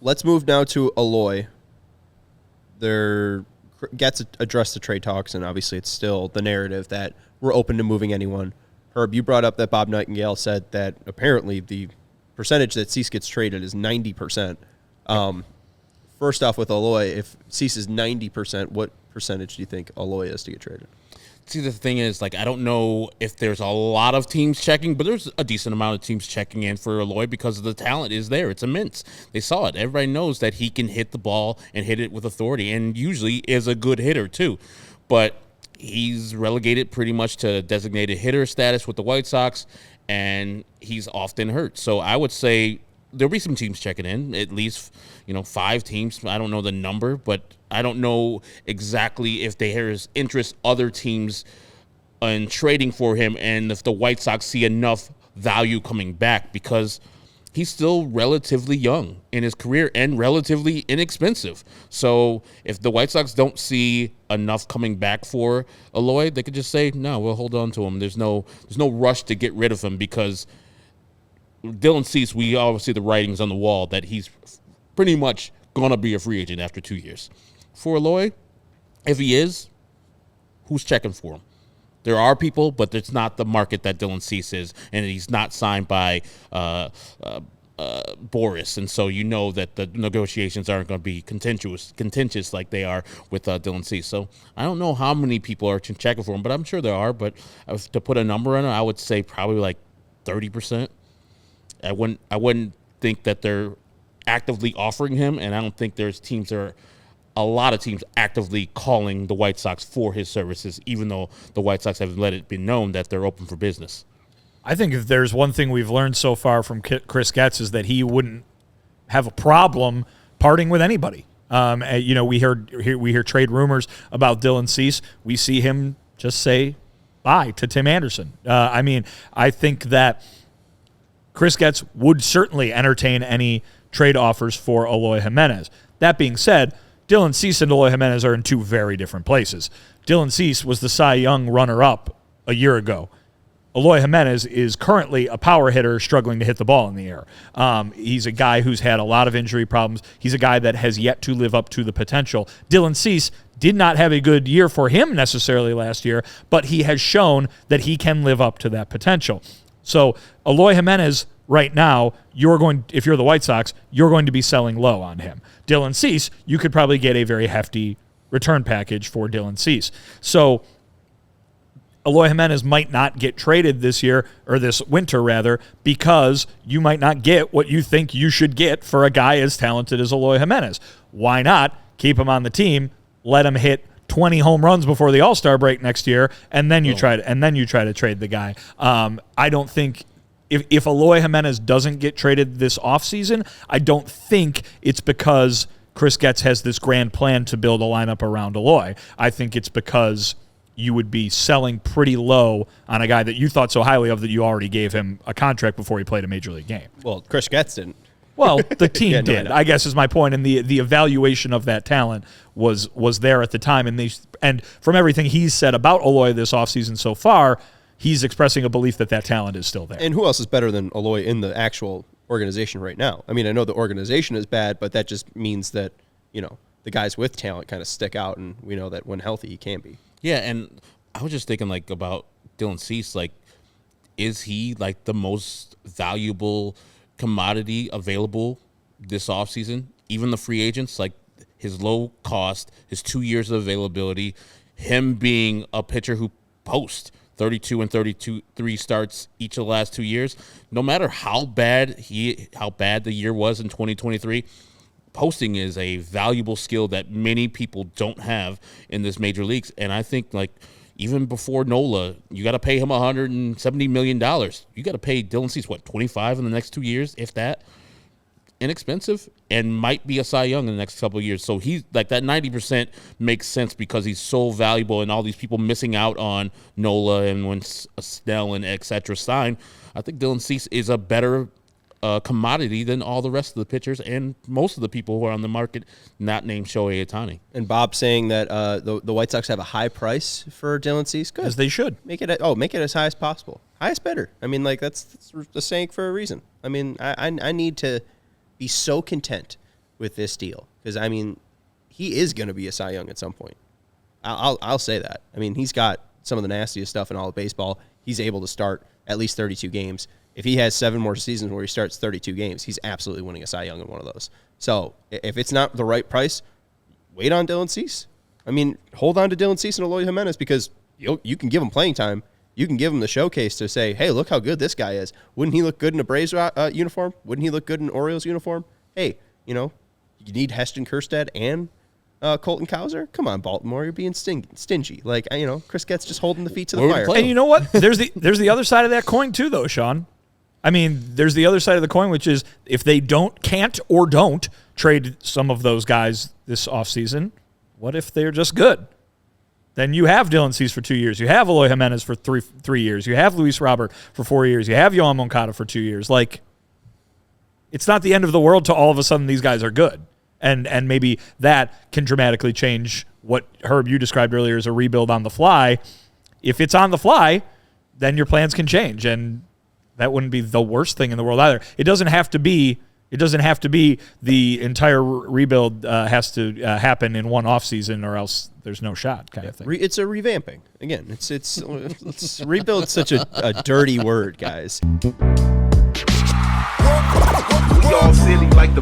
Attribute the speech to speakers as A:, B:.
A: let's move now to Eloy. Getz addressed the trade talks, and obviously it's still the narrative that we're open to moving anyone. Herb, you brought up that Bob Nightingale said that apparently the percentage that Cease gets traded is 90%. First off, with Eloy, if Cease is 90%, what percentage do you think Eloy is to get traded?
B: See, the thing is, I don't know if there's a lot of teams checking, but there's a decent amount of teams checking in for Eloy because the talent is there. It's immense. They saw it. Everybody knows that he can hit the ball and hit it with authority, and usually is a good hitter too. But he's relegated pretty much to designated hitter status with the White Sox, and he's often hurt. So I would say there'll be some teams checking in, at least 5 teams. I don't know the number, but I don't know exactly if there's interest other teams in trading for him and if the White Sox see enough value coming back because he's still relatively young in his career and relatively inexpensive. So if the White Sox don't see enough coming back for Eloy, they could just say, no, we'll hold on to him. There's no rush to get rid of him because Dylan Cease, we all see the writings on the wall that he's pretty much going to be a free agent after 2 years. For Eloy, if he is, who's checking for him? There are people, but it's not the market that Dylan Cease is, and he's not signed by Boris, and so you know that the negotiations aren't going to be contentious like they are with Dylan Cease. So I don't know how many people are checking for him, but I'm sure there are. But to put a number on it, I would say probably 30%. I wouldn't think that they're actively offering him, and I don't think there's a lot of teams actively calling the White Sox for his services, even though the White Sox have let it be known that they're open for business.
C: I think if there's one thing we've learned so far from Chris Getz is that he wouldn't have a problem parting with anybody. We hear trade rumors about Dylan Cease. We see him just say bye to Tim Anderson. I think that Chris Getz would certainly entertain any trade offers for Eloy Jimenez. That being said, Dylan Cease and Eloy Jimenez are in 2 very different places. Dylan Cease was the Cy Young runner-up a year ago. Eloy Jimenez is currently a power hitter struggling to hit the ball in the air. He's a guy who's had a lot of injury problems. He's a guy that has yet to live up to the potential. Dylan Cease did not have a good year for him necessarily last year, but he has shown that he can live up to that potential. So Eloy Jimenez right now, if you're the White Sox, you're going to be selling low on him. Dylan Cease, you could probably get a very hefty return package for Dylan Cease. So Eloy Jimenez might not get traded this year, or this winter rather, because you might not get what you think you should get for a guy as talented as Eloy Jimenez. Why not keep him on the team, let him hit 20 home runs before the All-Star break next year, and then you try to trade the guy. I don't think if Eloy Jimenez doesn't get traded this offseason, I don't think it's because Chris Getz has this grand plan to build a lineup around Eloy. I think it's because you would be selling pretty low on a guy that you thought so highly of that you already gave him a contract before he played a Major League game.
A: Well, Chris Getz didn't.
C: Well, the team did, I guess is my point, and the evaluation of that talent was there at the time, and from everything he's said about Eloy this offseason so far, he's expressing a belief that talent is still there.
A: And who else is better than Eloy in the actual organization right now? I mean, I know the organization is bad, but that just means that, the guys with talent kind of stick out, and we know that when healthy, he can be.
B: Yeah, and I was just thinking, about Dylan Cease, is he, the most valuable commodity available this offseason? Even the free agents, his low cost, his 2 years of availability, him being a pitcher who posts 32 and 33 starts each of the last 2 years. No matter how bad the year was in 2023, posting is a valuable skill that many people don't have in this major leagues. And I think even before Nola, you got to pay him $170 million. You got to pay Dylan Cease, 25 in the next 2 years, if that. Inexpensive, and might be a Cy Young in the next couple of years. So he's that 90% makes sense because he's so valuable, and all these people missing out on Nola and when Snell and et cetera sign. I think Dylan Cease is a better commodity than all the rest of the pitchers and most of the people who are on the market not named Shohei Ohtani.
A: And Bob saying that the White Sox have a high price for Dylan Cease. Good.
C: As they should.
A: Make it as high as possible. Highest bidder. I mean, that's the saying for a reason. I mean, I need to be so content with this deal because, I mean, he is going to be a Cy Young at some point. I'll say that. I mean, he's got some of the nastiest stuff in all of baseball. He's able to start at least 32 games. If he has 7 more seasons where he starts 32 games, he's absolutely winning a Cy Young in one of those. So if it's not the right price, wait on Dylan Cease. I mean, hold on to Dylan Cease and Eloy Jimenez because you can give him playing time. You can give him the showcase to say, hey, look how good this guy is. Wouldn't he look good in a Braves uniform? Wouldn't he look good in an Orioles uniform? Hey, you need Heston Kjerstad and Colton Cowser? Come on, Baltimore. You're being stingy. Like, Chris Getz just holding the feet to the fire.
C: And you know what? There's the other side of that coin too, though, Sean. I mean, there's the other side of the coin, which is if they can't trade some of those guys this offseason, what if they're just good? Then you have Dylan Cease for 2 years. You have Eloy Jimenez for three years. You have Luis Robert for 4 years. You have Yohan Moncada for 2 years. Like, it's not the end of the world to all of a sudden these guys are good. And maybe that can dramatically change what, Herb, you described earlier as a rebuild on the fly. If it's on the fly, then your plans can change, and that wouldn't be the worst thing in the world either. It doesn't have to be the entire rebuild has to happen in one offseason or else there's no shot kind of thing.
A: It's a revamping. Again, it's rebuild such a dirty word, guys.
D: We all silly like the